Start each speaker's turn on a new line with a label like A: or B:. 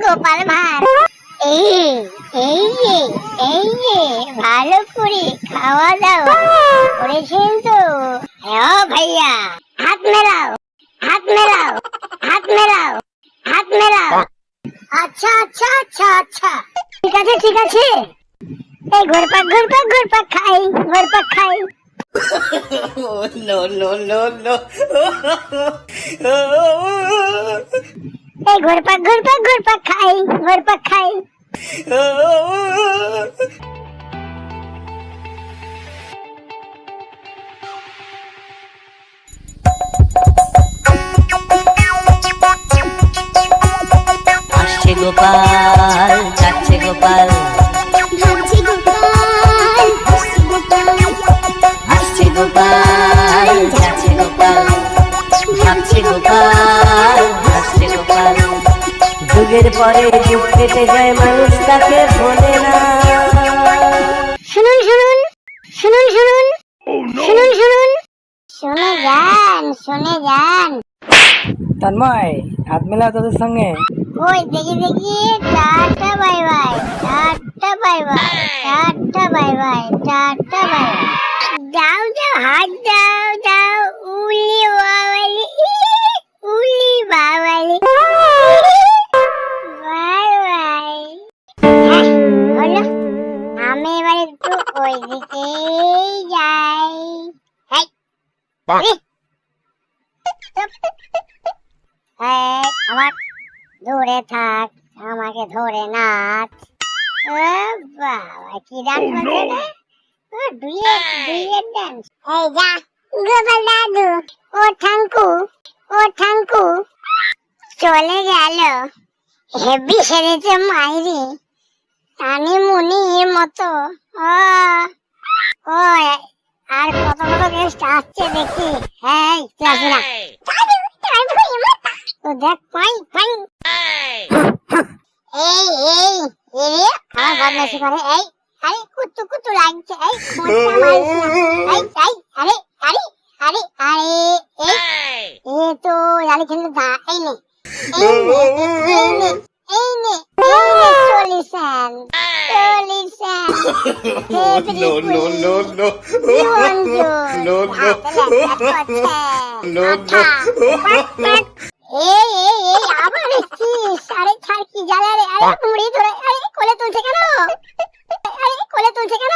A: গোপাল ভাঁড়। এই এই যে এই যে ভালো করে খাওয়া দাওয়া করেছেন তো? হ্যাঁ ভাইয়া, হাত মেলাও, হাত মেলাও, হাত মেলাও, হাত মেলাও। আচ্ছা আচ্ছা আচ্ছা আচ্ছা, ঠিক আছে ঠিক আছে। এই ঘুরপাক ঘুরপাক ঘুরপাক খাই, ঘুরপাক খাই।
B: No, no, no, no.
A: এই ঘুরপাক ঘুরপাক ঘুরপাক খাই, ঘুরপাক খাই।
C: আসছে গোপাল, যাচ্ছে গোপাল,
A: ভাবছি গোপাল, হাসছি গোপাল,
C: আসছে গোপাল, যাচ্ছে গোপাল, ভাবছে গোপাল, হাসছে গোপাল। যুগের পরে যুগ কেটে যায়, মানুষ তাকে ভোলে না।
A: শুনুন শুনুন শুনুন শুনুন শুনুন শুনুন, শুনে যান, শুনে যান।
D: তন্ময়, হাত মেলাও তোদের সঙ্গে।
A: ওই দেখি দেখি, tata bye bye, tata bye bye, tata bye bye, tata bye bye. দাও দাও, হাত দাও দাও, উলি বাবালি, উলি বাবালি, বাই বাই। হ্যাঁ, হলো। আমি এবার একটু ওই দিকেই যাই। হেই, আমার দূরে থাক, আমাকে ধরে নাচ। বাবা, কি ডান্স করছে রে? Duet, duet dance. এই যা গোপাল দাদু, ও ঠাঙ্কু, ও ঠাঙ্কু চলে গেল। হেভি সেরেছে মাইরি, টানি মুনির মতো। ও আর কত কত গেস্ট আসছে দেখি। হ্যাঁ, আসবে না তো দেখ, পাই পাই। এই এই এরে আমার বদমাইশি করে। এই আরে কুতু কুতু লাগছে। এই খোঁচা মারিস না। এই এই আরে আরে আরে আরে এই এ তো জালি খেলতে দা। এই নে এই নে এই নে এই নে এই নে solution, solution.
B: No, no, no, no. No, no. No, no.
A: এই এই এই আবার এসছিস? আরে ছাড়, কি জ্বালা রে। আরে মুড়ি ধরে, আরে কোলে তুলছে কেন? আরে কোলে তুলছে কেন?